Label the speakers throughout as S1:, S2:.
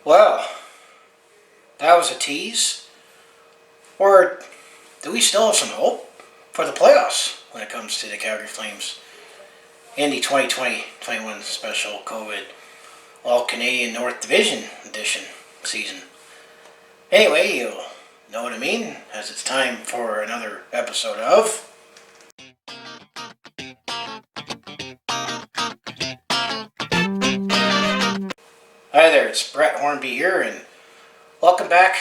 S1: Well, that was a tease. Or do we still have some hope for the playoffs when it comes to the Calgary Flames in the 2020-21 special COVID All-Canadian North Division edition season? Anyway, you'll know what I mean, as it's time for another episode of... Hi there, it's Brett Hornby here, and welcome back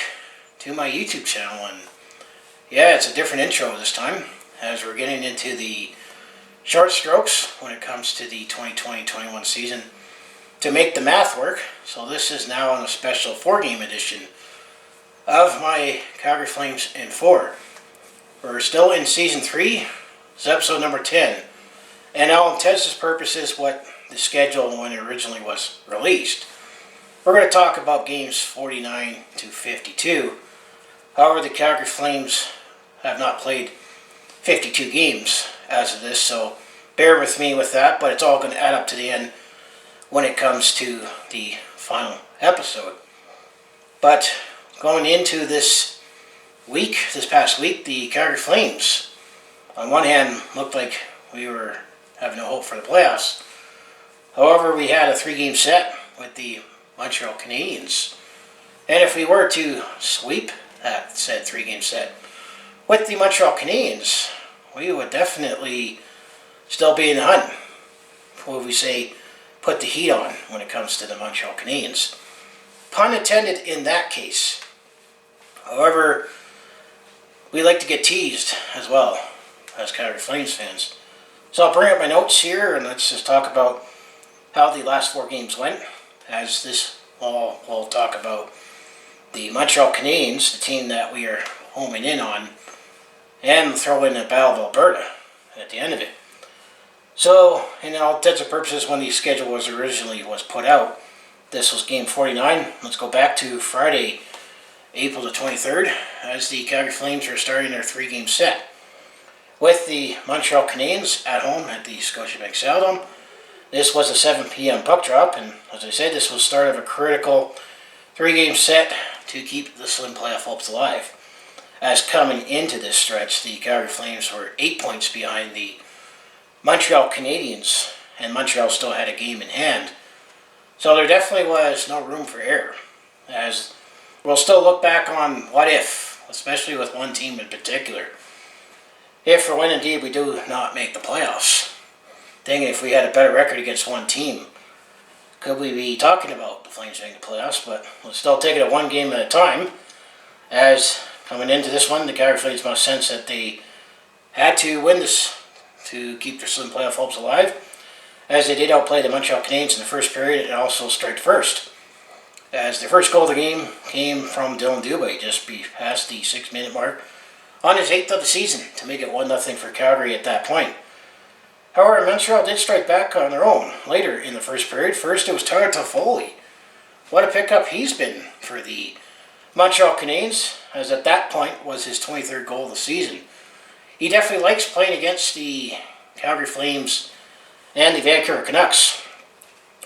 S1: to my YouTube channel. And yeah, it's a different intro this time, as we're getting into the short strokes when it comes to the 2020-21 season to make the math work. So this is now on a special 4-game edition of my Calgary Flames in 4. We're still in Season 3, this is episode number 10, and all intents and purposes what the schedule when it originally was released. We're going to talk about games 49 to 52. However, the Calgary Flames have not played 52 games as of this, so bear with me with that, but it's all going to add up to the end when it comes to the final episode. But going into this past week, the Calgary Flames, on one hand, looked like we were having no hope for the playoffs. However, we had a 3-game set with the Montreal Canadiens, and if we were to sweep that said 3-game set with the Montreal Canadiens, we would definitely still be in the hunt. What we say, put the heat on when it comes to the Montreal Canadiens. Pun intended in that case. However, we like to get teased as well as Calgary Flames fans. So I'll bring up my notes here and let's just talk about how the last 4 games went. As this we'll talk about the Montreal Canadiens, the team that we are homing in on, and throw in the Battle of Alberta at the end of it. So, in all intents and purposes, when the schedule was originally put out, this was game 49. Let's go back to Friday, April the 23rd, as the Calgary Flames are starting their 3-game set with the Montreal Canadiens at home at the Scotiabank Saddledome. This was a 7 p.m. puck drop, and as I said, this was the start of a critical 3-game set to keep the slim playoff hopes alive. As coming into this stretch, the Calgary Flames were 8 points behind the Montreal Canadiens, and Montreal still had a game in hand. So there definitely was no room for error, as we'll still look back on what if, especially with one team in particular. If or when indeed we do not make the playoffs. Thinking if we had a better record against one team, could we be talking about the Flames making the playoffs? But we'll still take it 1 game at a time, as coming into this one, the Calgary Flames must sense that they had to win this to keep their slim playoff hopes alive, as they did outplay the Montreal Canadiens in the first period and also strike first. As the first goal of the game came from Dylan Dubé just past the 6-minute mark on his 8th of the season to make it 1-0 for Calgary at that point. However, Montreal did strike back on their own later in the first period. First, it was Tyler Toffoli. What a pickup he's been for the Montreal Canadiens, as at that point was his 23rd goal of the season. He definitely likes playing against the Calgary Flames and the Vancouver Canucks,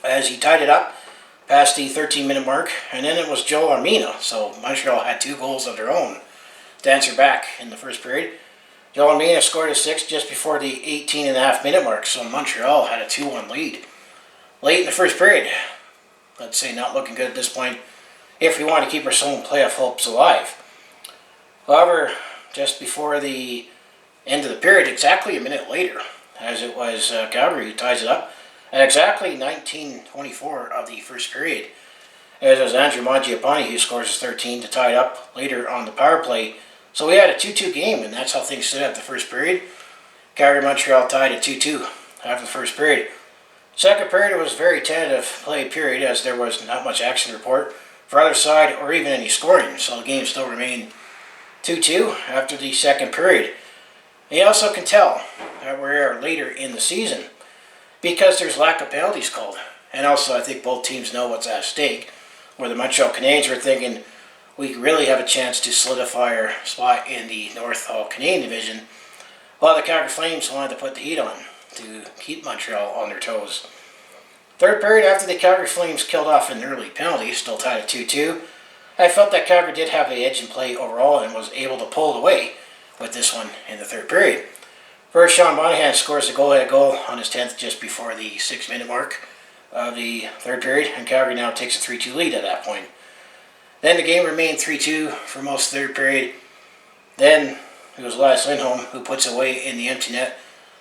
S1: as he tied it up past the 13-minute mark, and then it was Joel Armia. So Montreal had 2 goals of their own to answer back in the first period. Joel Armia scored a 6th just before the 18.5-minute mark, so Montreal had a 2-1 lead. Late in the first period, let's say not looking good at this point, if we want to keep our slim playoff hopes alive. However, just before the end of the period, exactly a minute later, as it was Calgary who ties it up, at exactly 19:24 of the first period, as it was Andrew Mangiapane who scores his 13th to tie it up later on the power play. So we had a 2-2 game, and that's how things stood after the first period. Calgary-Montreal tied at 2-2 after the first period. Second period was a very tentative play period, as there was not much action to report for either side or even any scoring. So the game still remained 2-2 after the second period. And you also can tell that we're later in the season because there's lack of penalties called. And also I think both teams know what's at stake, where the Montreal Canadiens were thinking, we really have a chance to solidify our spot in the North All-Canadian division, while the Calgary Flames wanted to put the heat on to keep Montreal on their toes. Third period, after the Calgary Flames killed off an early penalty, still tied at 2-2, I felt that Calgary did have the edge in play overall and was able to pull it away with this one in the third period. First, Sean Monahan scores the goal-ahead goal on his 10th just before the 6-minute mark of the third period, and Calgary now takes a 3-2 lead at that point. Then the game remained 3-2 for most of the third period. Then it was Elias Lindholm who puts it away in the empty net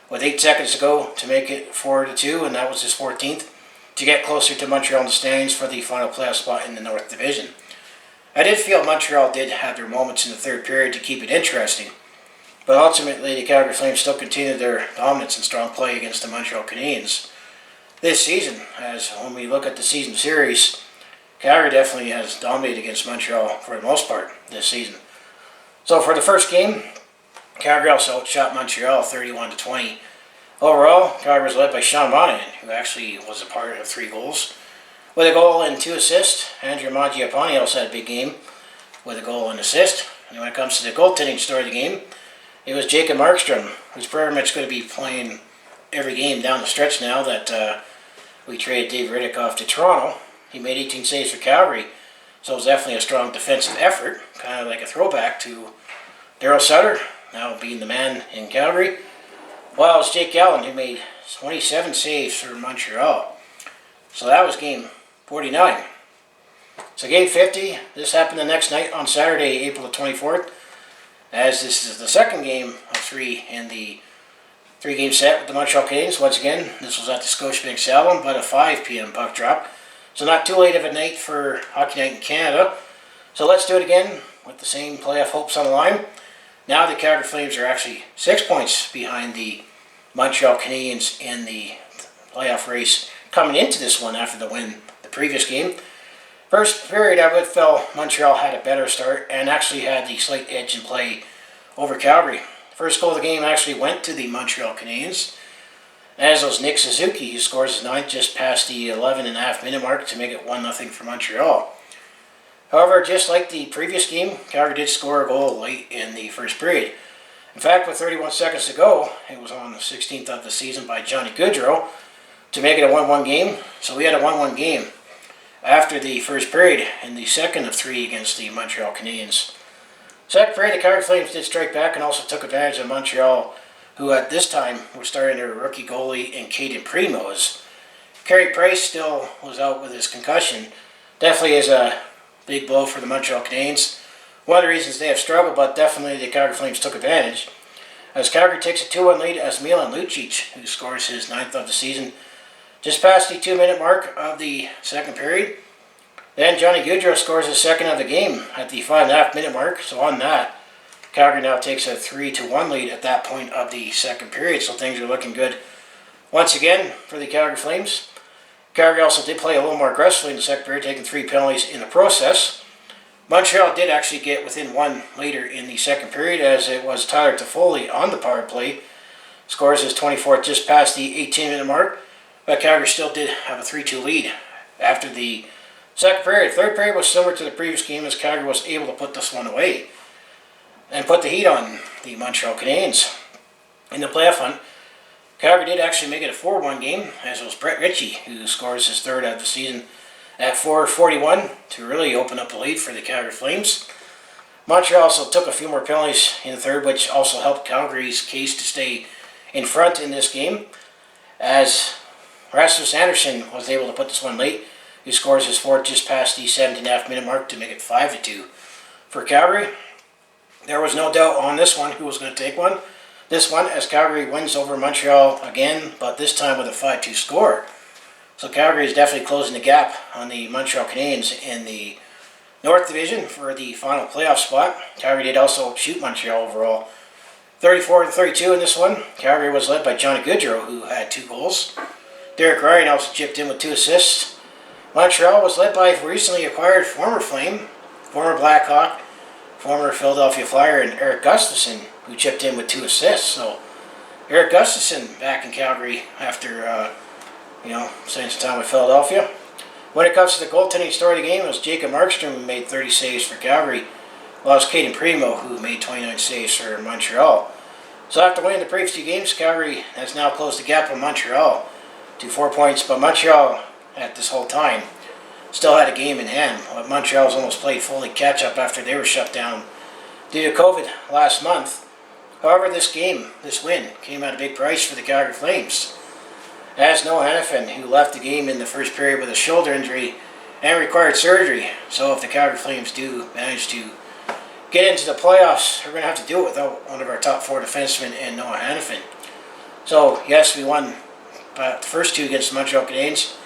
S1: with 8 seconds to go to make it 4-2, and that was his 14th, to get closer to Montreal in the standings for the final playoff spot in the North Division. I did feel Montreal did have their moments in the third period to keep it interesting, but ultimately the Calgary Flames still continued their dominance and strong play against the Montreal Canadiens this season. As when we look at the season series, Calgary definitely has dominated against Montreal for the most part this season. So for the first game, Calgary also outshot Montreal 31-20. Overall, Calgary was led by Sean Monahan, who actually was a part of 3 goals, with a goal and 2 assists. Andrew Mangiapane also had a big game with a goal and assist. And when it comes to the goaltending story of the game, it was Jacob Markstrom, who's pretty much going to be playing every game down the stretch now that we traded Dave Riddick off to Toronto. He made 18 saves for Calgary, so it was definitely a strong defensive effort, kind of like a throwback to Daryl Sutter, now being the man in Calgary. While it was Jake Allen who made 27 saves for Montreal. So that was game 49. So game 50, this happened the next night on Saturday, April the 24th, as this is the second game of 3 in the 3-game set with the Montreal Canadiens. Once again, this was at the Scotiabank Saddledome, but a 5 p.m. puck drop. So not too late of a night for Hockey Night in Canada. So let's do it again with the same playoff hopes on the line. Now the Calgary Flames are actually 6 points behind the Montreal Canadiens in the playoff race coming into this one after the win the previous game. First period, I would feel Montreal had a better start and actually had the slight edge in play over Calgary. First goal of the game actually went to the Montreal Canadiens, as was Nick Suzuki, who scores his 9th just past the 11.5-minute mark to make it 1-0 for Montreal. However, just like the previous game, Calgary did score a goal late in the first period. In fact, with 31 seconds to go, it was on the 16th of the season by Johnny Gaudreau to make it a 1-1 game. So we had a 1-1 game after the first period in the second of 3 against the Montreal Canadiens. Second period, the Calgary Flames did strike back and also took advantage of Montreal, who at this time were starting their rookie goalie in Caden Primoz. Carey Price still was out with his concussion. Definitely is a big blow for the Montreal Canadiens. One of the reasons they have struggled, but definitely the Calgary Flames took advantage, as Calgary takes a 2-1 lead as Milan Lucic, who scores his 9th of the season, just past the 2-minute mark of the second period. Then Johnny Gaudreau scores his 2nd of the game at the 5.5-minute mark. So on that, Calgary now takes a 3-1 lead at that point of the second period. So things are looking good once again for the Calgary Flames. Calgary also did play a little more aggressively in the second period, taking 3 penalties in the process. Montreal did actually get within 1 later in the second period, as it was Tyler Toffoli on the power play. Scores his 24th just past the 18-minute mark, but Calgary still did have a 3-2 lead after the second period. Third period was similar to the previous game, as Calgary was able to put this one away and put the heat on the Montreal Canadiens. In the playoff hunt, Calgary did actually make it a 4-1 game, as it was Brett Ritchie who scores his 3rd of the season at 4:41 to really open up the lead for the Calgary Flames. Montreal also took a few more penalties in the third, which also helped Calgary's case to stay in front in this game, as Rasmus Andersson was able to put this one late, who scores his 4th just past the 17.5-minute mark to make it 5-2 for Calgary. There was no doubt on this one who was going to take this one, as Calgary wins over Montreal again, but this time with a 5-2 score. So Calgary is definitely closing the gap on the Montreal Canadiens in the North Division for the final playoff spot. Calgary did also shoot Montreal overall 34-32 in this one. Calgary was led by Johnny Gaudreau, who had 2 goals. Derek Ryan also chipped in with 2 assists. Montreal was led by recently acquired former Flame, former Blackhawk, former Philadelphia Flyer, and Eric Gustafsson, who chipped in with 2 assists. So Eric Gustafsson back in Calgary after spending some time with Philadelphia. When it comes to the goaltending story of the game, it was Jacob Markstrom who made 30 saves for Calgary, while it was Caden Primo who made 29 saves for Montreal. So after winning the previous 2 games, Calgary has now closed the gap on Montreal to 4 points, but Montreal at this whole time still had a game in hand. Montreal's almost played fully catch-up after they were shut down due to COVID last month. However, this win, came at a big price for the Calgary Flames, as Noah Hanifin, who left the game in the first period with a shoulder injury and required surgery. So if the Calgary Flames do manage to get into the playoffs, we're going to have to do it without one of our top 4 defensemen in Noah Hanifin. So yes, we won the first 2 against the Montreal Canadiens,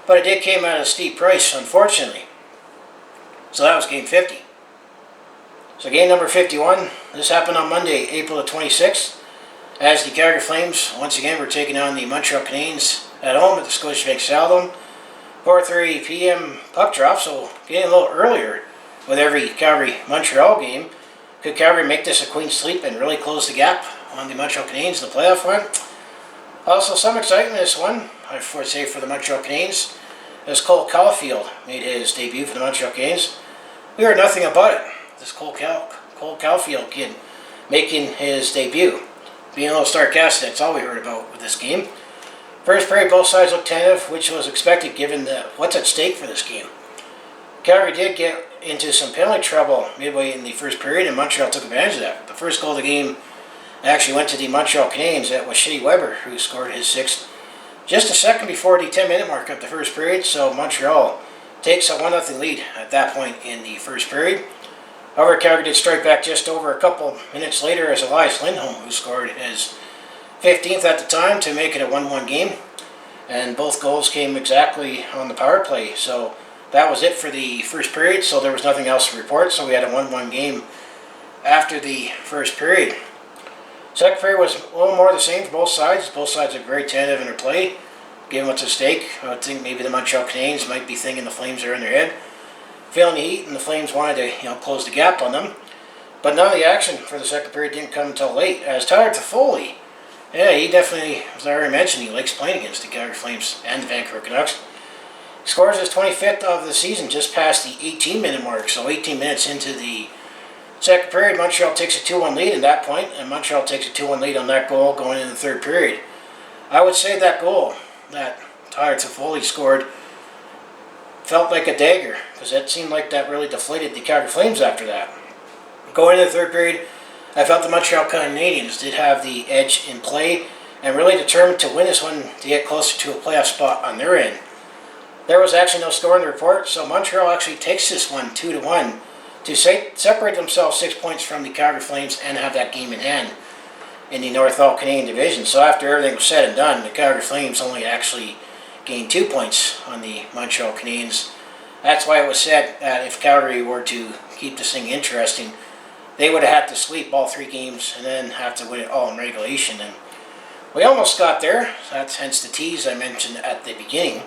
S1: but it did came at a steep price, unfortunately. So that was game 50. So game number 51, this happened on Monday, April the 26th, as the Calgary Flames once again were taking on the Montreal Canadiens at home at the Scotiabank Saddledome. 4:30 p.m. puck drop, so getting a little earlier with every Calgary-Montreal game. Could Calgary make this a clean sweep and really close the gap on the Montreal Canadiens in the playoff run? Also, some excitement in this one, I would say, for the Montreal Canadiens, as Cole Caulfield made his debut for the Montreal Canadiens. We heard nothing about it. This Cole Caulfield kid making his debut. Being a little sarcastic, that's all we heard about with this game. First period, both sides looked tentative, which was expected given what's at stake for this game. Calgary did get into some penalty trouble midway in the first period, and Montreal took advantage of that. The first goal of the game actually went to the Montreal Canadiens. That was Shea Weber, who scored his 6th just a second before the 10-minute mark of the first period. So Montreal takes a 1-0 lead at that point in the first period. However, Calgary did strike back just over a couple minutes later as Elias Lindholm, who scored his 15th at the time to make it a 1-1 game. And both goals came exactly on the power play. So that was it for the first period, so there was nothing else to report. So we had a 1-1 game after the first period. Second period was a little more the same for both sides. Both sides are very tentative in their play, given what's at stake. I would think maybe the Montreal Canadiens might be thinking the Flames are in their head, feeling the heat, and the Flames wanted to close the gap on them. But none of the action for the second period didn't come until late, as Tyler Toffoli, he definitely, as I already mentioned, he likes playing against the Calgary Flames and the Vancouver Canucks. He scores his 25th of the season, just past the 18-minute mark. So 18 minutes into the second period, Montreal takes a 2-1 lead at that point, and Montreal takes a 2-1 lead on that goal going into the third period. I would say that goal that Tyler Toffoli scored felt like a dagger, because that seemed like that really deflated the Calgary Flames after that. Going into the third period, I felt the Montreal Canadiens did have the edge in play and really determined to win this one to get closer to a playoff spot on their end. There was actually no score in the report, so Montreal actually takes this one 2-1 to separate themselves 6 points from the Calgary Flames and have that game in hand in the North All Canadian Division. So after everything was said and done, the Calgary Flames only actually gained 2 points on the Montreal Canadiens. That's why it was said that if Calgary were to keep this thing interesting, they would have had to sweep all 3 games and then have to win it all in regulation. And we almost got there. That's hence the tease I mentioned at the beginning.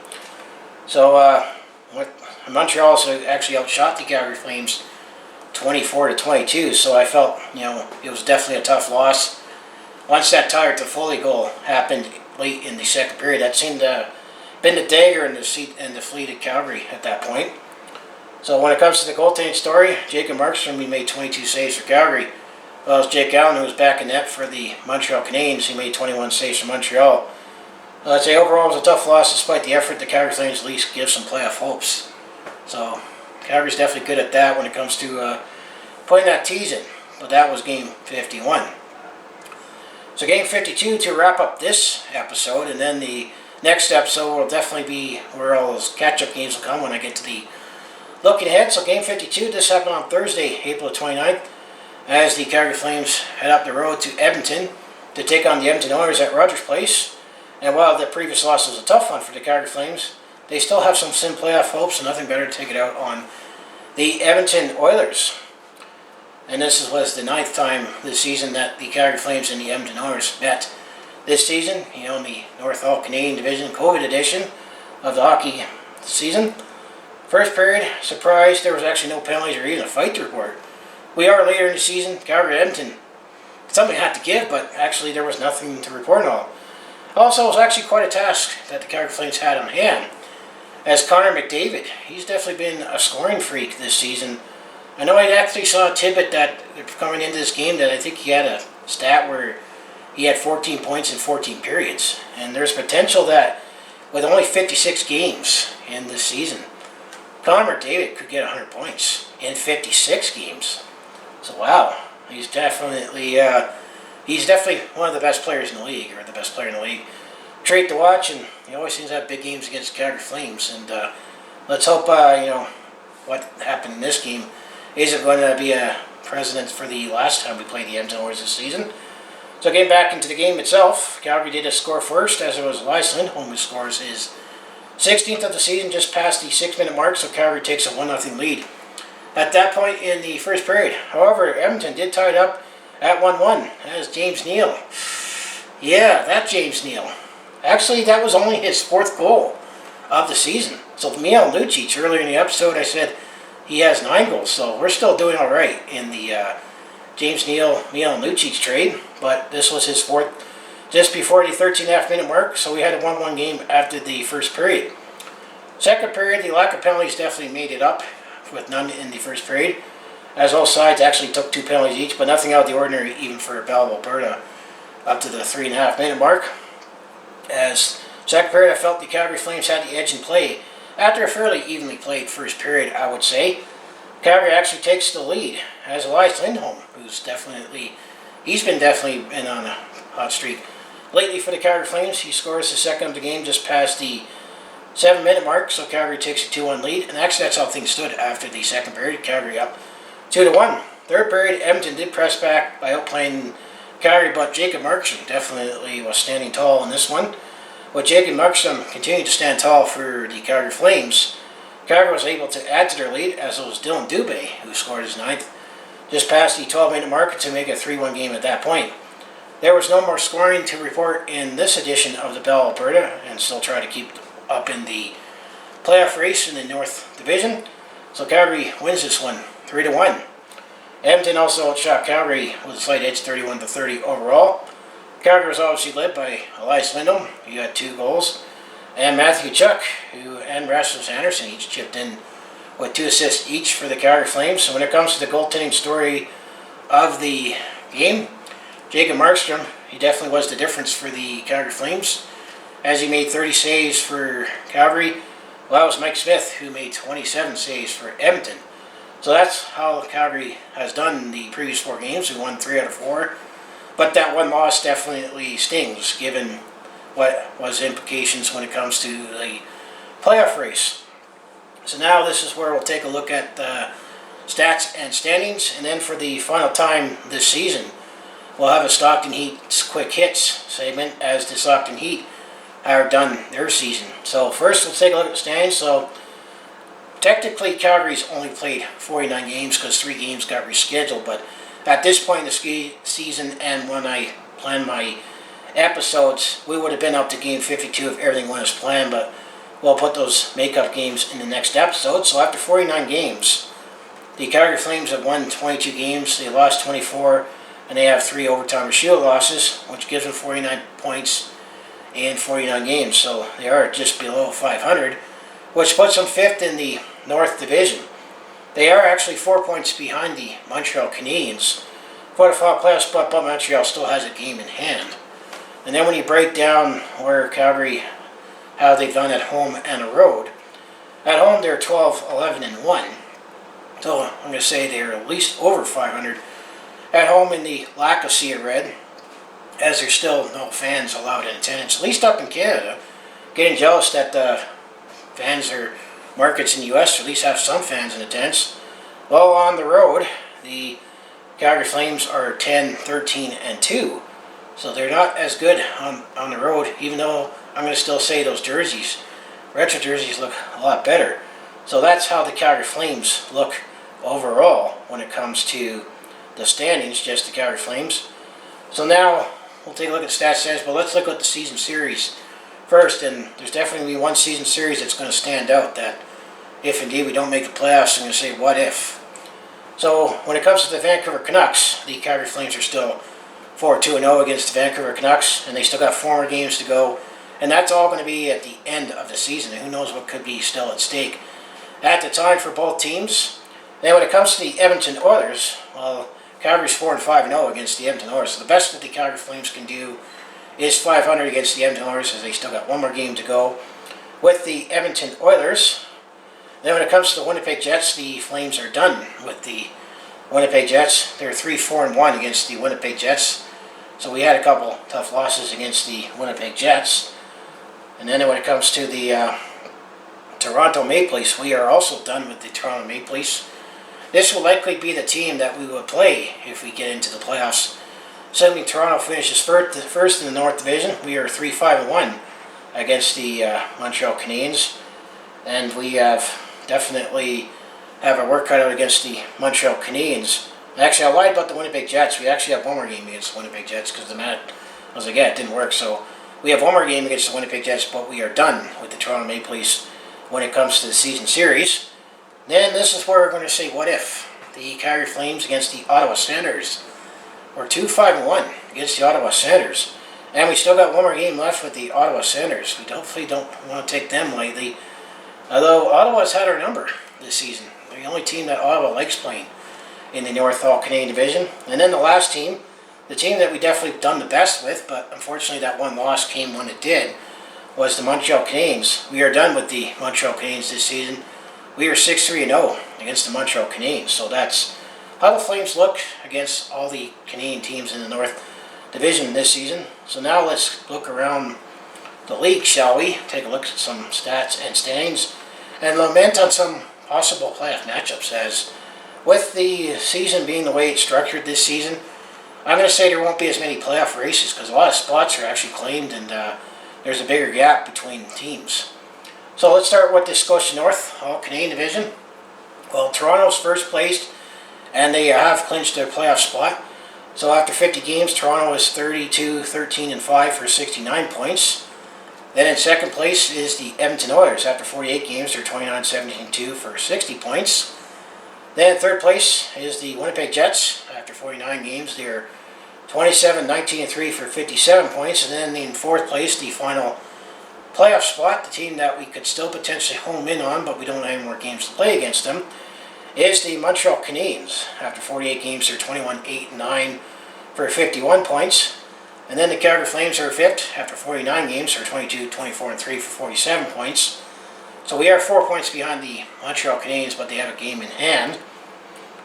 S1: So Montreal also actually outshot the Calgary Flames 24-22. So I felt, it was definitely a tough loss. Once that Tyler Toffoli goal happened late in the second period, that seemed to have been the dagger in the fleet of Calgary at that point. So when it comes to the goaltending story, Jacob Markstrom, he made 22 saves for Calgary. Well, as Jake Allen, who was back in net for the Montreal Canadiens, he made 21 saves for Montreal. I'd say overall it was a tough loss despite the effort. The Calgary Flames at least give some playoff hopes. So Calgary's definitely good at that when it comes to putting that tease in. But that was game 51. So game 52 to wrap up this episode, and then the next episode will definitely be where all those catch-up games will come when I get to the looking ahead. So game 52, this happened on Thursday, April 29th, as the Calgary Flames head up the road to Edmonton to take on the Edmonton Oilers at Rogers Place. And while the previous loss was a tough one for the Calgary Flames, they still have some playoff hopes, and nothing better to take it out on the Edmonton Oilers. And this was the 9th time this season that the Calgary Flames and the Edmonton Oilers met this season, in the North All Canadian Division COVID edition of the hockey season. First period, surprise, there was actually no penalties or even a fight to report. We are later in the season, Calgary Edmonton. Something had to give, but actually there was nothing to report on. Also, it was actually quite a task that the Calgary Flames had on hand, as Connor McDavid, he's definitely been a scoring freak this season. I know I actually saw a tidbit that coming into this game that I think he had a stat where he had 14 points in 14 periods. And there's potential that with only 56 games in this season. Connor McDavid could get 100 points in 56 games. So wow, he's definitely one of the best players in the league, or the best player in the league. Great to watch, and he always seems to have big games against the Calgary Flames. And let's hope what happened in this game isn't going to be a precedent for the last time we played the Edmonton Oilers this season. So getting back into the game itself, Calgary did score first, as it was Elias Lindholm who scores his 16th of the season, just past the 6-minute mark, so Calgary takes a 1-0 lead at that point in the first period. However, Edmonton did tie it up at 1-1 as James Neal. Yeah, that James Neal. Actually, that was only his 4th goal of the season. So Milan Lucic, earlier in the episode, I said he has 9 goals, so we're still doing all right in the James Neal, Milan Lucic trade, but this was his 4th just before the 13.5-minute mark, so we had a 1-1 game after the first period. Second period, the lack of penalties definitely made it up, with none in the first period, as all sides actually took 2 penalties each, but nothing out of the ordinary even for Bell, Alberta, up to the 3.5-minute mark. As second period, I felt the Calgary Flames had the edge in play. After a fairly evenly played first period, I would say, Calgary actually takes the lead, as Elias Lindholm, he's been definitely on a hot streak lately for the Calgary Flames. He scores the second of the game just past the 7-minute mark, so Calgary takes a 2-1 lead, and actually that's how things stood after the second period. Calgary up 2-1. Third period, Edmonton did press back by outplaying Calgary, but Jacob Markstrom definitely was standing tall in this one. With Jacob Markstrom continued to stand tall for the Calgary Flames, Calgary was able to add to their lead, as it was Dylan Dubé who scored his 9th just past the 12-minute mark to make a 3-1 game at that point. There was no more scoring to report in this edition of the Bell, Alberta, and still try to keep up in the playoff race in the North Division. So Calgary wins this one 3-1. Edmonton also outshot Calgary with a slight edge, 31-30 overall. Calgary was obviously led by Elias Lindholm, who had 2 goals, and Matthew Tkachuk, and Rasmus Andersson each chipped in with 2 assists each for the Calgary Flames. So when it comes to the goaltending story of the game, Jacob Markstrom, he definitely was the difference for the Calgary Flames, as he made 30 saves for Calgary. Well, that was Mike Smith, who made 27 saves for Edmonton. So that's how Calgary has done the previous 4 games. We won 3 out of 4. But that one loss definitely stings, given what was implications when it comes to the playoff race. So now this is where we'll take a look at the stats and standings. And then for the final time this season, we'll have a Stockton Heat's Quick Hits segment, as the Stockton Heat are done their season. So first, let's take a look at the standings. So technically, Calgary's only played 49 games because 3 games got rescheduled. But at this point in the season, and when I planned my episodes, we would have been up to game 52 if everything went as planned. But we'll put those makeup games in the next episode. So after 49 games, the Calgary Flames have won 22 games. They lost 24, and they have 3 overtime or shield losses, which gives them 49 points in 49 games. So they are just below 500, which puts them 5th in the North Division. They are actually 4 points behind the Montreal Canadiens for the final playoff spot, but Montreal still has a game in hand. And then when you break down where Calgary, how they've done at home and a road, at home they're 12-11-1. So I'm going to say they're at least over 500 at home in the lack of Sea of Red, as there's still no fans allowed in attendance, at least up in Canada. Getting jealous that the fans or markets in the U.S. at least have some fans in attendance. Well, on the road, the Calgary Flames are 10-13-2. So they're not as good on the road, even though I'm going to still say those jerseys, retro jerseys, look a lot better. So that's how the Calgary Flames look overall when it comes to the standings, just the Calgary Flames. So now we'll take a look at the stats, but let's look at the season series first. And there's definitely going to be one season series that's going to stand out, that if indeed we don't make the playoffs, I'm going to say what if. So when it comes to the Vancouver Canucks, the Calgary Flames are still 4-2-0 against the Vancouver Canucks, and they still got 4 more games to go. And that's all going to be at the end of the season. And who knows what could be still at stake at the time for both teams. Then when it comes to the Edmonton Oilers, well, Calgary's 4-5-0 against the Edmonton Oilers. So the best that the Calgary Flames can do is 500 against the Edmonton Oilers, as they still got 1 more game to go. with the Edmonton Oilers. Then when it comes to the Winnipeg Jets, the Flames are done with the Winnipeg Jets. They're 3-4-1 against the Winnipeg Jets. So we had a couple tough losses against the Winnipeg Jets. And then when it comes to the Toronto Maple Leafs, we are also done with the Toronto Maple Leafs. This will likely be the team that we will play if we get into the playoffs. Assuming Toronto finishes first in the North Division, we are 3-5-1 against the Montreal Canadiens. And we have definitely have a work cut out against the Montreal Canadiens. Actually, I lied about the Winnipeg Jets. We actually have one more game against the Winnipeg Jets because I was like, yeah, it didn't work. So we have one more game against the Winnipeg Jets, but we are done with the Toronto Maple Leafs when it comes to the season series. Then this is where we're going to say, what if? The Calgary Flames against the Ottawa Senators. We're 2-5-1 against the Ottawa Senators. And we still got one more game left with the Ottawa Senators. We definitely don't want to take them lightly. Although Ottawa's had our number this season. They're the only team that Ottawa likes playing in the North All-Canadian Division. And then the last team, the team that we definitely done the best with, but unfortunately that one loss came when it did, was the Montreal Canadiens. We are done with the Montreal Canadiens this season. We are 6-3-0 against the Montreal Canadiens. So that's how the Flames look against all the Canadian teams in the North Division this season. So now let's look around the league, shall we? Take a look at some stats and standings and lament on some possible playoff matchups. As with the season being the way it's structured this season, I'm going to say there won't be as many playoff races because a lot of spots are actually claimed and there's a bigger gap between teams. So let's start with the Scotia North All-Canadian Division. Well, Toronto's first placed and they have clinched their playoff spot. So after 50 games, Toronto is 32-13-5 for 69 points. Then in second place is the Edmonton Oilers. After 48 games, they're 29-17-2 for 60 points. Then in third place is the Winnipeg Jets. After 49 games, they're 27-19-3 for 57 points. And then in fourth place, the final playoff spot, the team that we could still potentially home in on, but we don't have any more games to play against them, is the Montreal Canadiens. After 48 games, they're 21-8-9 for 51 points. And then the Calgary Flames are fifth. After 49 games, they're 22-24-3 for 47 points. So we are 4 points behind the Montreal Canadiens, but they have a game in hand.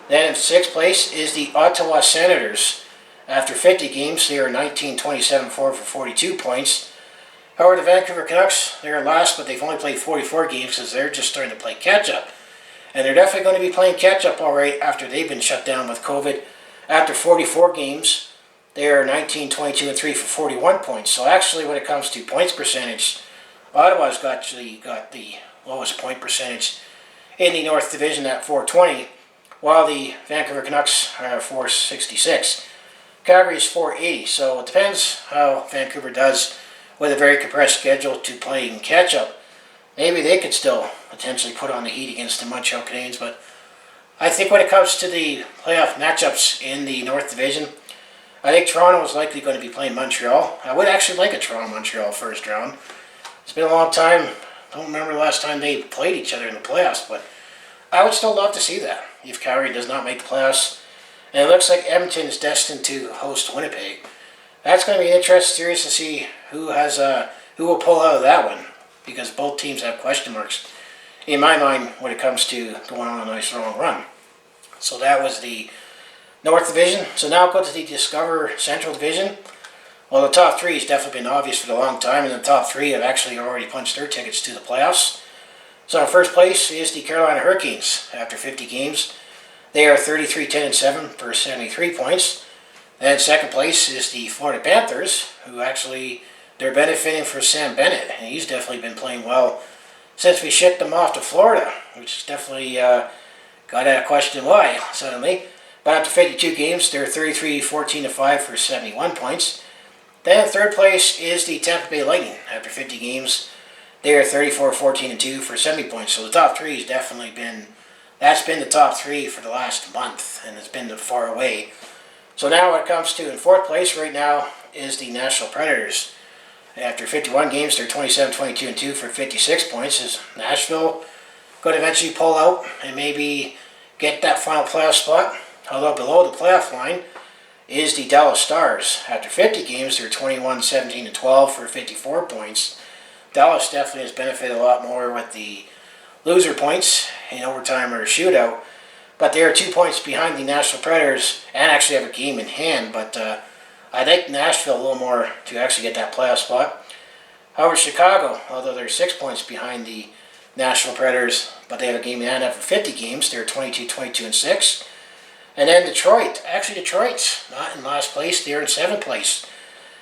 S1: Then in sixth place is the Ottawa Senators. After 50 games, they are 19-27-4 for 42 points. However, the Vancouver Canucks, they're last, but they've only played 44 games because they're just starting to play catch-up. And they're definitely going to be playing catch-up all right after they've been shut down with COVID. After 44 games, they are 19-22-3 for 41 points. So actually, when it comes to points percentage, Ottawa's actually got the lowest point percentage in the North Division at 420, while the Vancouver Canucks are at 466. Calgary is 480, so it depends how Vancouver does with a very compressed schedule to playing catch-up. Maybe they could still potentially put on the heat against the Montreal Canadiens, but I think when it comes to the playoff matchups in the North Division, I think Toronto is likely going to be playing Montreal. I would actually like a Toronto-Montreal first round. It's been a long time. I don't remember the last time they played each other in the playoffs, but I would still love to see that if Calgary does not make the playoffs. And it looks like Edmonton is destined to host Winnipeg. That's going to be an interesting series to see who will pull out of that one, because both teams have question marks in my mind when it comes to going on a nice long run. So that was the North Division. So now go to the Discover Central Division. Well, the top three has definitely been obvious for a long time, and the top three have actually already punched their tickets to the playoffs. So in first place is the Carolina Hurricanes. After 50 games, they are 33-10-7 for 73 points. And in second place is the Florida Panthers, who actually, they're benefiting from Sam Bennett, and he's definitely been playing well since we shipped him off to Florida, which definitely got a question why suddenly. But after 52 games, they're 33-14-5 for 71 points. Then in third place is the Tampa Bay Lightning. After 50 games, they are 34-14-2 for 70 points. So the top three has definitely been, that's been the top three for the last month, and it's been far away. So now what it comes to in fourth place right now is the Nashville Predators. After 51 games, they're 27-22-2 for 56 points. Is Nashville going to eventually pull out and maybe get that final playoff spot? Although below the playoff line is the Dallas Stars. After 50 games, they're 21-17-12 for 54 points. Dallas definitely has benefited a lot more with the loser points in overtime or shootout. But they are 2 points behind the Nashville Predators and actually have a game in hand. But I like Nashville a little more to actually get that playoff spot. However, Chicago, although they're 6 points behind the Nashville Predators, but they have a game in hand after 50 games. They're 22-22-6. And then Detroit. Actually, Detroit's not in last place. They're in 7th place.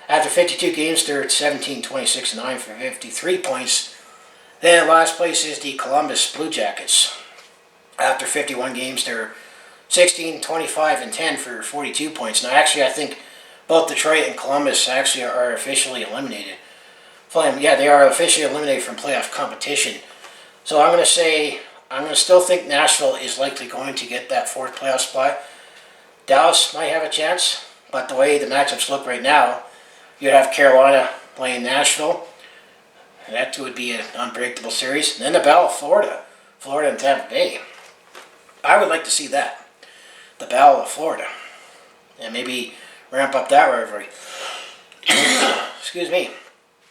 S1: After 52 games, they're at 17-26-9 for 53 points. Then in last place is the Columbus Blue Jackets. After 51 games, they're 16-25-10 for 42 points. Now, actually, I think both Detroit and Columbus actually are officially eliminated. Yeah, they are officially eliminated from playoff competition. So I'm going to still think Nashville is likely going to get that 4th playoff spot. Dallas might have a chance, but the way the matchups look right now, you'd have Carolina playing Nashville, and that would be an unpredictable series. And then the Battle of Florida and Tampa Bay. I would like to see that, the Battle of Florida, and maybe ramp up that rivalry. Excuse me.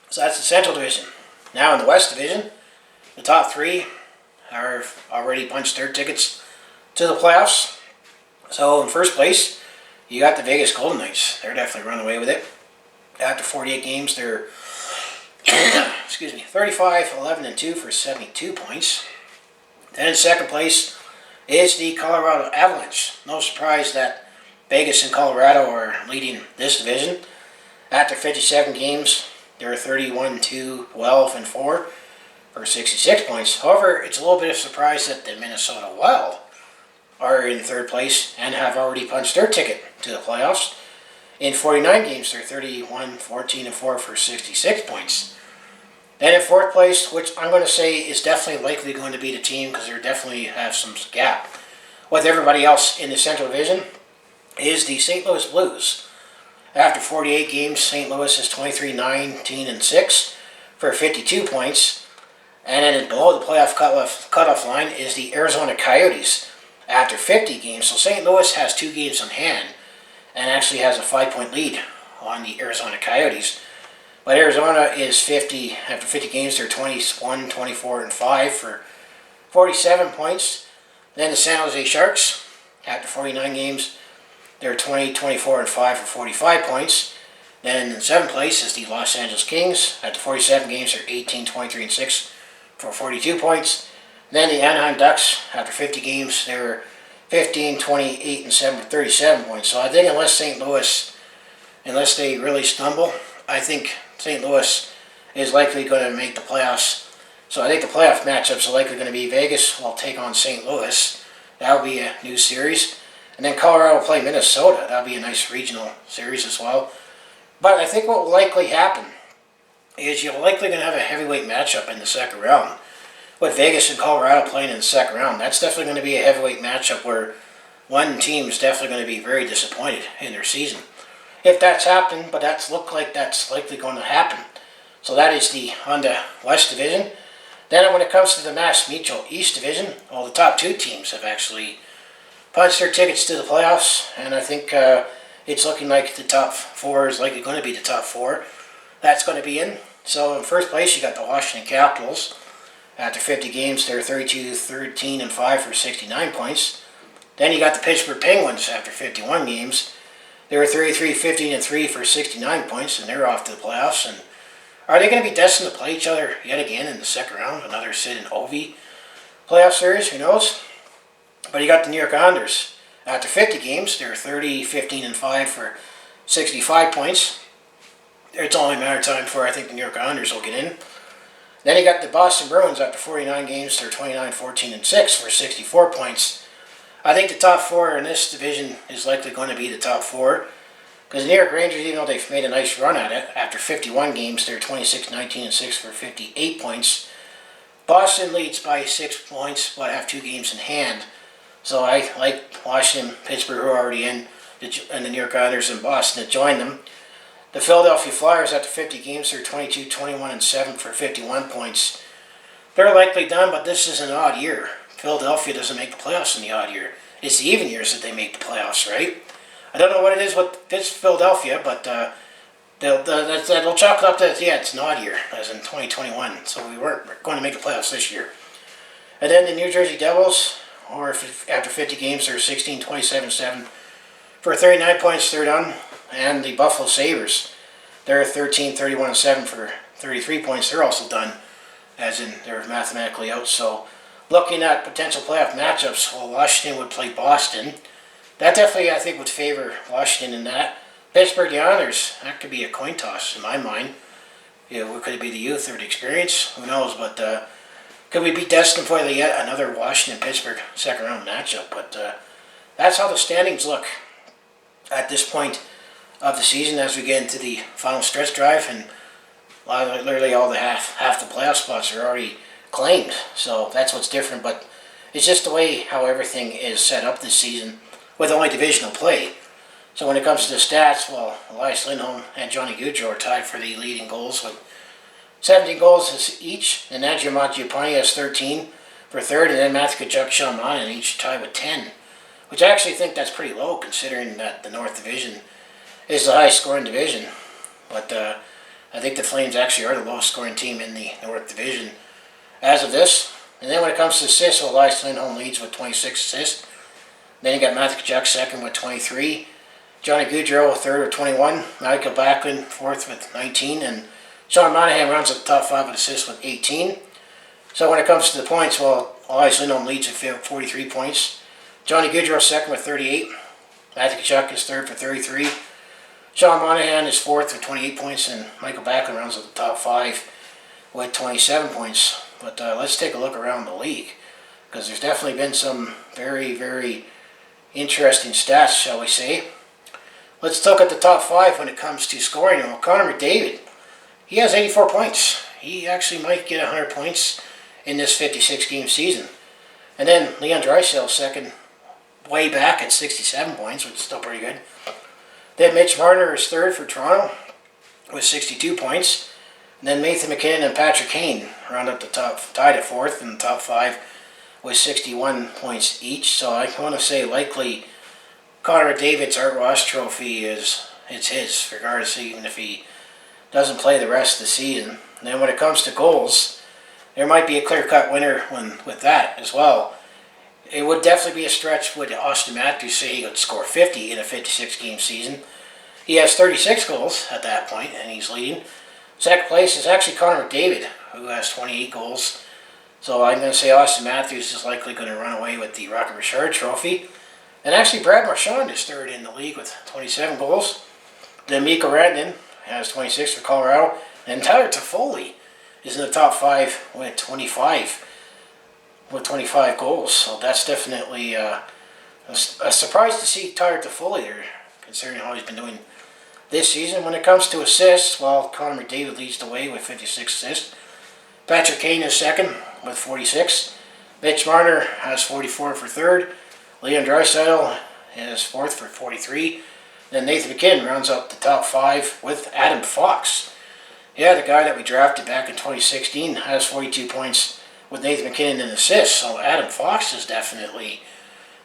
S1: So that's the Central Division. Now in the West Division, the top 3 are already punched their tickets to the playoffs. So in first place, you got the Vegas Golden Knights. They're definitely running away with it. After 48 games, they're 35-11-2 for 72 points. Then in second place is the Colorado Avalanche. No surprise that Vegas and Colorado are leading this division. After 57 games, they're 31-12-4 for 66 points. However, it's a little bit of a surprise that the Minnesota Wild are in third place and have already punched their ticket to the playoffs. In 49 games, they're 31-14-4 for 66 points. Then in fourth place, which I'm going to say is definitely likely going to be the team because they definitely have some gap with everybody else in the Central Division, is the St. Louis Blues. After 48 games, St. Louis is 23-19-6 for 52 points. And then below the playoff cutoff line is the Arizona Coyotes after 50 games. So St. Louis has 2 games in hand and actually has a 5-point lead on the Arizona Coyotes. But Arizona is 50, after 50 games, they're 21-24-5 for 47 points. Then the San Jose Sharks, after 49 games, they're 20-24-5 for 45 points. Then in seventh place is the Los Angeles Kings. After 47 games, they're 18-23-6 for 42 points. Then the Anaheim Ducks, after 50 games, they're 15-28-7 for 37 points. So I think unless they really stumble, I think St. Louis is likely going to make the playoffs. So I think the playoff matchups are likely going to be Vegas will take on St. Louis. That will be a new series. And then Colorado will play Minnesota. That will be a nice regional series as well. But I think what will likely happen is you're likely going to have a heavyweight matchup in the second round. With Vegas and Colorado playing in the second round, that's definitely going to be a heavyweight matchup where one team is definitely going to be very disappointed in their season. If that's happened, but that's looked like that's likely going to happen. So that is the Honda West Division. Then when it comes to the Mass Mutual East Division, well, the top 2 teams have actually punched their tickets to the playoffs, and I think it's looking like the top 4 is likely going to be the top 4. That's going to be in. So in first place, you got the Washington Capitals. After 50 games, they're 32-13-5 for 69 points. Then you got the Pittsburgh Penguins after 51 games. They were 33-15-3 for 69 points, and they're off to the playoffs. And are they going to be destined to play each other yet again in the second round? Another Sid and Ovi playoff series? Who knows? But you got the New York Islanders. After 50 games, they're 30-15-5 for 65 points. It's only a matter of time before I think the New York Islanders will get in. Then you got the Boston Bruins after 49 games. They're 29-14-6 for 64 points. I think the top 4 in this division is likely going to be the top 4. Because the New York Rangers, even though they've made a nice run at it, after 51 games, they're 26-19-6 for 58 points. Boston leads by 6 points, but have 2 games in hand. So I like Washington, Pittsburgh, who are already in, and the New York Islanders and Boston to join them. The Philadelphia Flyers, after 50 games, they're 22-21-7 for 51 points. They're likely done, but this is an odd year. Philadelphia doesn't make the playoffs in the odd year. It's the even years that they make the playoffs, right? I don't know what it is with Philadelphia, but They'll chalk it up that, yeah, it's an odd year, as in 2021, so we weren't going to make the playoffs this year. And then the New Jersey Devils, after 50 games, they're 16, 27-7 for 39 points, they're done. And the Buffalo Sabres, they're 13, 31-7 for 33 points, they're also done, as in they're mathematically out. So looking at potential playoff matchups, well, Washington would play Boston. That definitely, I think, would favor Washington in that. Pittsburgh, the Oilers, that could be a coin toss in my mind. Could it be the youth or the experience? Who knows? But could we be destined for yet another Washington-Pittsburgh second-round matchup? But that's how the standings look at this point of the season as we get into the final stretch drive, and literally all the half the playoff spots are already claimed. So that's what's different. But it's just the way how everything is set up this season with only divisional play. So when it comes to the stats, well, Elias Lindholm and Johnny Gaudreau are tied for the leading goals with 17 goals each, and Andrew Mangiapane has 13 for third, and then Matthew Tkachuk, Sean Monahan each tied with 10, which I actually think that's pretty low considering that the North Division is the highest scoring division. But I think the Flames actually are the lowest scoring team in the North Division as of this. And then when it comes to assists, well, Elias Lindholm leads with 26 assists. Then you got Matthew Tkachuk second with 23. Johnny Gaudreau third with 21. Michael Backlund fourth with 19. And Sean Monahan rounds up the top five with assists with 18. So when it comes to the points, well, Elias Lindholm leads with 43 points. Johnny Gaudreau second with 38. Matthew Tkachuk is third for 33. Sean Monahan is fourth with 28 points. And Michael Backlund rounds up the top five with 27 points. But let's take a look around the league, because there's definitely been some very, very interesting stats, shall we say. Let's look at the top five when it comes to scoring. Well, Connor McDavid, he has 84 points. He actually might get 100 points in this 56-game season. And then Leon Draisaitl second, way back at 67 points, which is still pretty good. Then Mitch Marner is third for Toronto with 62 points. And then Nathan McKinnon and Patrick Kane round up the top, tied at fourth in the top five with 61 points each. So I want to say likely Connor McDavid's Art Ross trophy it's his, regardless, even if he doesn't play the rest of the season. And then when it comes to goals, there might be a clear-cut winner with that as well. It would definitely be a stretch with Austin Matthews say he could score 50 in a 56-game season. He has 36 goals at that point, and he's leading. Second place is actually Connor McDavid, who has 28 goals. So I'm going to say Austin Matthews is likely going to run away with the Rocket Richard trophy. And actually Brad Marchand is third in the league with 27 goals. Then Mikko Rantanen has 26 for Colorado. And Tyler Toffoli is in the top five with 25 goals. So that's definitely a surprise to see Tyler Toffoli there, considering how he's been doing this season. When it comes to assists, well, Connor McDavid leads the way with 56 assists. Patrick Kane is second with 46. Mitch Marner has 44 for third. Leon Draisaitl is fourth for 43. Then Nathan McKinnon rounds up the top five with Adam Fox. Yeah, the guy that we drafted back in 2016 has 42 points with Nathan McKinnon in assists. So Adam Fox is definitely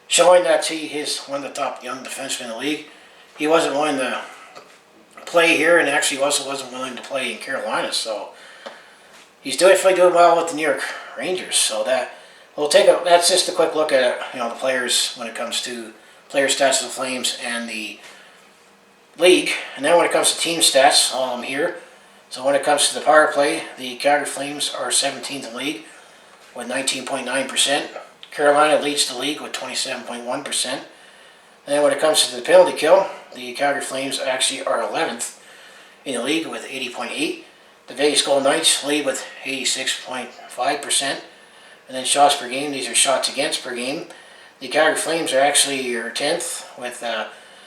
S1: showing that he is one of the top young defensemen in the league. He wasn't willing to play here, and actually also wasn't willing to play in Carolina. So he's definitely doing well with the New York Rangers. So that's just a quick look at the players when it comes to player stats of the Flames and the league. And then when it comes to team stats, here. So when it comes to the power play, the Calgary Flames are 17th in the league with 19.9%. Carolina leads the league with 27.1%. And then when it comes to the penalty kill, the Calgary Flames actually are 11th in the league with 80.8%. The Vegas Golden Knights lead with 86.5%. And then shots per game, these are shots against per game. The Calgary Flames are actually 10th with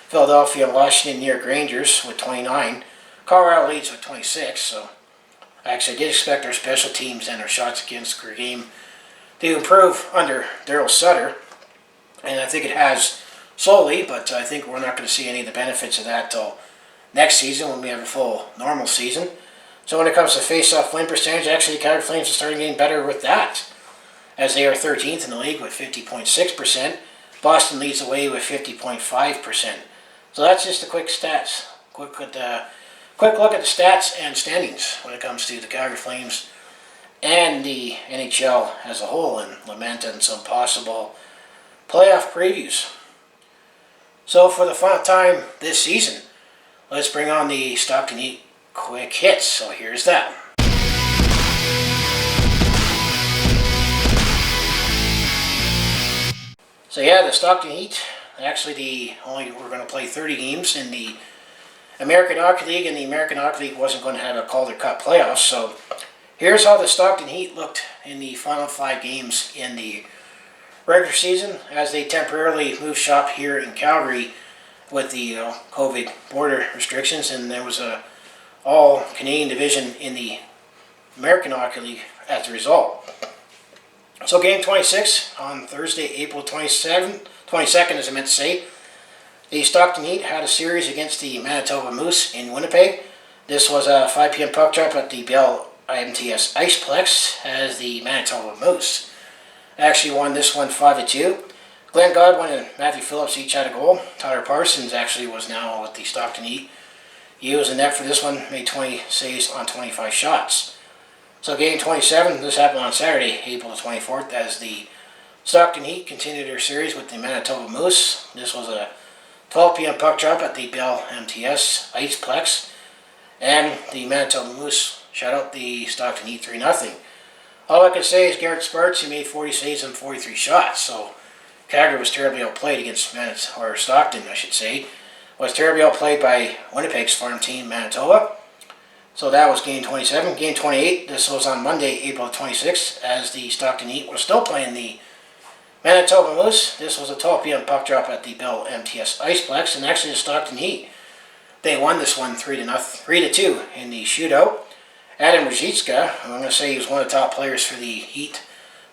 S1: Philadelphia, Washington, New York Rangers with 29. Colorado leads with 26. So actually I did expect our special teams and our shots against per game to improve under Darryl Sutter. And I think it has slowly, but I think we're not going to see any of the benefits of that till next season when we have a full normal season. So when it comes to face-off win percentage, actually the Calgary Flames are starting getting better with that, as they are 13th in the league with 50.6%. Boston leads the way with 50.5%. So that's just the quick stats, quick Quick look at the stats and standings when it comes to the Calgary Flames and the NHL as a whole, and lament on some possible playoff previews. So for the final time this season, let's bring on the Stockton Heat quick hits. So here's that. So yeah, the Stockton Heat, actually we're going to play 30 games in the American Hockey League, and the American Hockey League wasn't going to have a Calgary Cup Playoffs. So here's how the Stockton Heat looked in the final 5 games in the regular season as they temporarily moved shop here in Calgary with the COVID border restrictions, and there was a all-Canadian division in the American Hockey League as a result. So game 26 on Thursday, April 22nd, as I meant to say, the Stockton Heat had a series against the Manitoba Moose in Winnipeg. This was a 5 p.m. puck drop at the Bell MTS Iceplex as the Manitoba Moose actually won this one 5-2. Glenn Godwin and Matthew Phillips each had a goal. Tyler Parsons actually was now with the Stockton Heat. He was in net for this one, made 20 saves on 25 shots. So game 27, this happened on Saturday, April the 24th, as the Stockton Heat continued their series with the Manitoba Moose. This was a 12 p.m. puck drop at the Bell MTS Iceplex, and the Manitoba Moose shut out the Stockton Heat 3-0. All I can say is Garrett Sparks, he made 40 saves on 43 shots, so Calgary was terribly outplayed against Stockton, I should say, was terribly outplayed by Winnipeg's farm team, Manitoba. So that was game 27. Game 28, this was on Monday, April 26th, as the Stockton Heat were still playing the Manitoba Moose. This was a 12 p.m. puck drop at the Bell MTS Iceplex, and actually the Stockton Heat, they won this one 3-2 in the shootout. Adam Ruzicka, I'm going to say he was one of the top players for the Heat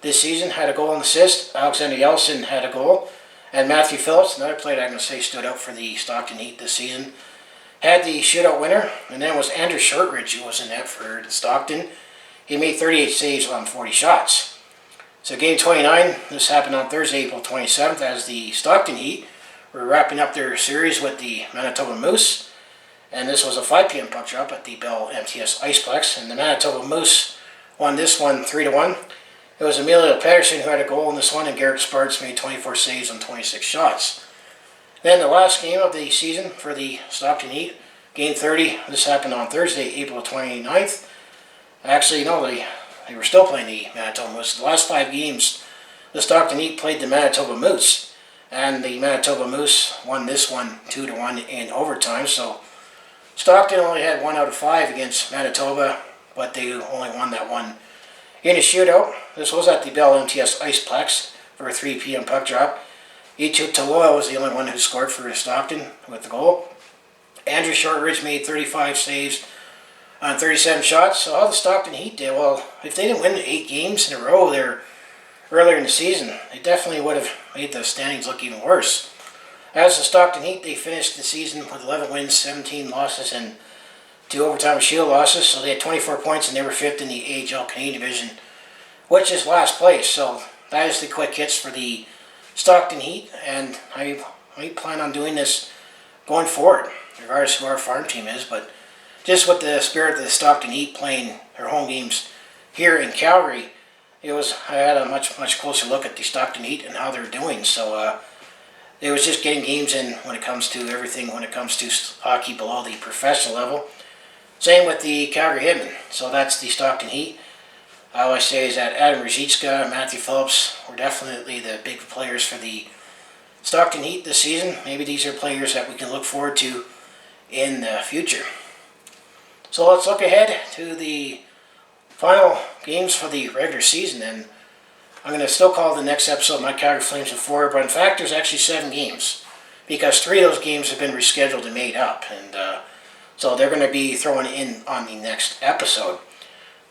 S1: this season, had a goal and assist. Alexander Yeltsin had a goal. And Matthew Phillips, another player I'm going to say stood out for the Stockton Heat this season, had the shootout winner. And then it was Andrew Shortridge who was in net for the Stockton. He made 38 saves on 40 shots. So game 29, this happened on Thursday, April 27th, as the Stockton Heat were wrapping up their series with the Manitoba Moose. And this was a 5 p.m. puck drop at the Bell MTS Iceplex, and the Manitoba Moose won this one 3-1. It was Emilio Pettersson who had a goal in this one, and Garrett Sparks made 24 saves on 26 shots. Then the last game of the season for the Stockton Heat, game 30, this happened on Thursday, April 29th. Actually, no, they were still playing the Manitoba Moose. The last 5 games, the Stockton Heat played the Manitoba Moose, and the Manitoba Moose won this one 2-1 in overtime. So Stockton only had 1 out of 5 against Manitoba, but they only won that one in a shootout. This was at the Bell MTS Iceplex for a 3 p.m. puck drop. Ichu Taloa was the only one who scored for Stockton with the goal. Andrew Shortridge made 35 saves on 37 shots. So how the Stockton Heat did, well, if they didn't win 8 games in a row there earlier in the season, it definitely would have made the standings look even worse. As the Stockton Heat, they finished the season with 11 wins, 17 losses, and 2 overtime shield losses. So they had 24 points, and they were 5th in the AHL Canadian division, which is last place. So that is the quick hits for the Stockton Heat, and I plan on doing this going forward, regardless of who our farm team is. But just with the spirit of the Stockton Heat playing their home games here in Calgary, I had a much closer look at the Stockton Heat and how they're doing. So it was just getting games in when it comes to everything, when it comes to hockey below the professional level. Same with the Calgary Hitmen. So that's the Stockton Heat. I always say is that Adam Ruzicka and Matthew Phillips were definitely the big players for the Stockton Heat this season. Maybe these are players that we can look forward to in the future. So let's look ahead to the final games for the regular season, and I'm going to still call the next episode My Calgary Flames in 4, but in fact there's actually 7 games, because 3 of those games have been rescheduled and made up, and so they're going to be thrown in on the next episode.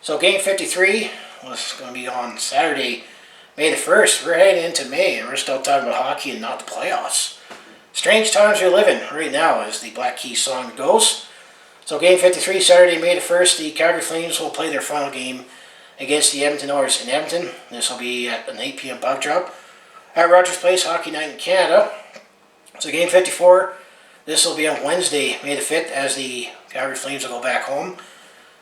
S1: So game 53 was going to be on Saturday, May the 1st. We're heading into May, and we're still talking about hockey and not the playoffs. Strange times we're living right now, as the Black Keys song goes. So game 53, Saturday, May the 1st, the Calgary Flames will play their final game against the Edmonton Oilers in Edmonton. This will be at an 8 p.m. puck drop at Rogers Place Hockey Night in Canada. So game 54, This will be on Wednesday, May the 5th, as the Calgary Flames will go back home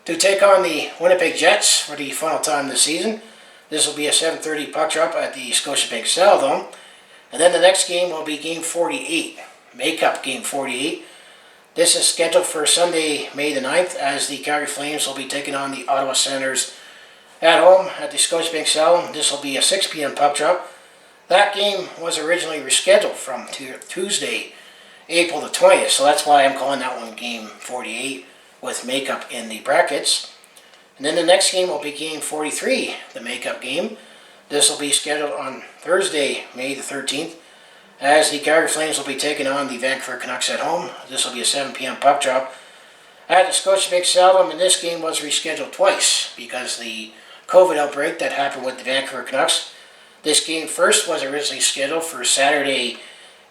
S1: to take on the Winnipeg Jets for the final time this season. This will be a 7:30 puck drop at the Scotiabank Saddledome. And then the next game will be Game 48, Makeup Game 48. This is scheduled for Sunday, May the 9th, as the Calgary Flames will be taking on the Ottawa Senators at home at the Scotiabank Saddledome. This will be a 6 p.m. puck drop. That game was originally rescheduled from Tuesday, April the 20th, so that's why I'm calling that one Game 48 with Makeup in the brackets. And then the next game will be Game 43, the Makeup game. This will be scheduled on Thursday, May the 13th, as the Calgary Flames will be taking on the Vancouver Canucks at home. This will be a 7 p.m. puck drop at the Scotiabank Saddledome, and this game was rescheduled twice because the COVID outbreak that happened with the Vancouver Canucks. This game first was originally scheduled for Saturday,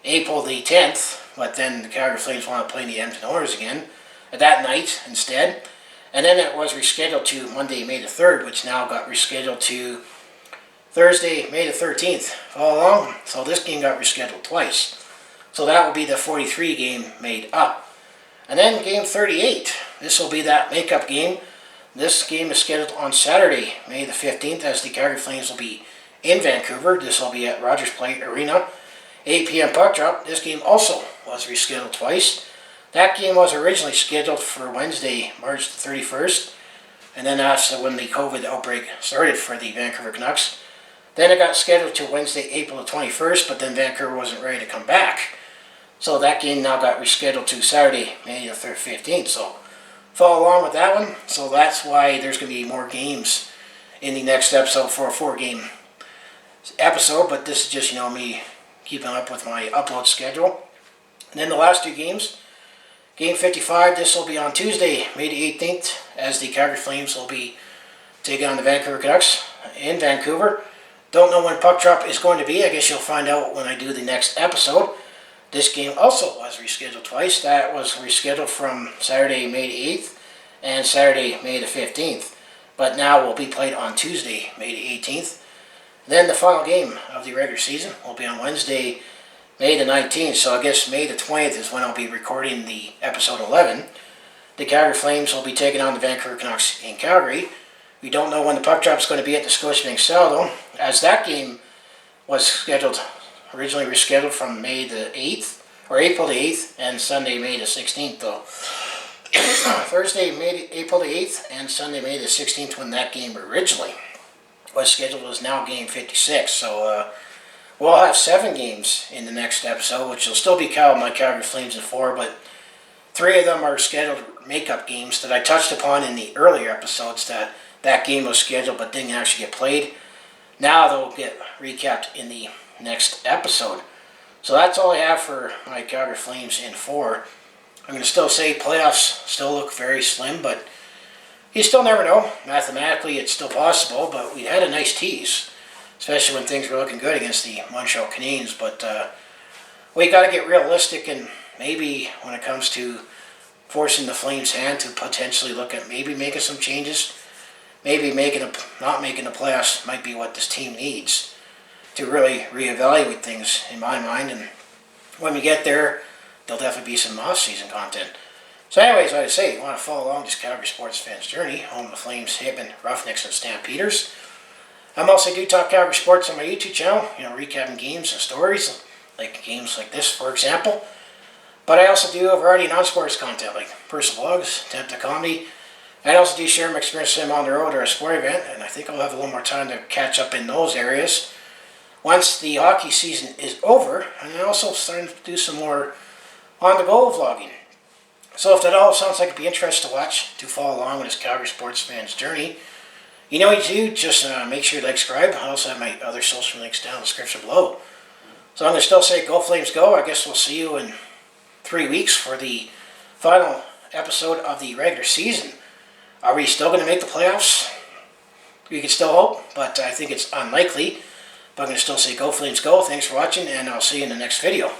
S1: April the 10th, but then the Calgary Flames wanted to play the Edmonton Oilers again that night instead. And then it was rescheduled to Monday, May the 3rd, which now got rescheduled to Thursday, May the 13th. Follow along? So this game got rescheduled twice. So that will be the 43 game made up. And then Game 38. This will be that makeup game. This game is scheduled on Saturday, May the 15th, as the Calgary Flames will be in Vancouver. This will be at Rogers Place Arena. 8 p.m. puck drop. This game also was rescheduled twice. That game was originally scheduled for Wednesday, March the 31st. And then that's when the COVID outbreak started for the Vancouver Canucks. Then it got scheduled to Wednesday, April the 21st, but then Vancouver wasn't ready to come back. So that game now got rescheduled to Saturday, May the 15th. So follow along with that one. So that's why there's going to be more games in the next episode for a 4-game episode. But this is just, me keeping up with my upload schedule. And then the last 2 games. Game 55, this will be on Tuesday, May the 18th, as the Calgary Flames will be taking on the Vancouver Canucks in Vancouver. Don't know when puck drop is going to be. I guess you'll find out when I do the next episode. This game also was rescheduled twice. That was rescheduled from Saturday, May the 8th and Saturday, May the 15th. But now will be played on Tuesday, May the 18th. Then the final game of the regular season will be on Wednesday, May the 19th. So I guess May the 20th is when I'll be recording the episode 11. The Calgary Flames will be taking on the Vancouver Canucks in Calgary. We don't know when the puck drop is going to be at the Scotiabank Saddledome, as that game was originally rescheduled from May the 8th, or April the 8th, and Sunday, May the 16th, though. Thursday, April the 8th, and Sunday, May the 16th, when that game originally was scheduled, was now Game 56. So we'll have 7 games in the next episode, which will still be my Calgary Flames in 4, but 3 of them are scheduled makeup games that I touched upon in the earlier episodes that game was scheduled but didn't actually get played. Now they'll get recapped in the next episode. So that's all I have for my Calgary Flames in 4. I'm going to still say playoffs still look very slim, but you still never know. Mathematically, it's still possible, but we had a nice tease, especially when things were looking good against the Montreal Canadiens. But we got to get realistic, and maybe when it comes to forcing the Flames' hand to potentially look at maybe making some changes, maybe not making the playoffs might be what this team needs to really reevaluate things, in my mind. And when we get there, there'll definitely be some off-season content. So anyways, like I say, you want to follow along this Calgary sports fan's journey, home of the Flames, Hitmen, Roughnecks, and Stampeders. I also do talk Calgary sports on my YouTube channel, recapping games and stories, like games like this, for example. But I also do a variety of non-sports content, like personal vlogs, attempt at comedy. I also do share my experience with them on the road or a sport event, and I think I'll have a little more time to catch up in those areas once the hockey season is over. And I'm also starting to do some more on-the-go vlogging. So if that all sounds like it'd be interesting to watch, to follow along with this Calgary sports fan's journey, you know what you do, just make sure you subscribe. I also have my other social links down in the description below. So I'm going to still say go Flames go. I guess we'll see you in 3 weeks for the final episode of the regular season. Are we still going to make the playoffs? We can still hope, but I think it's unlikely. But I'm going to still say go Flames go. Thanks for watching, and I'll see you in the next video.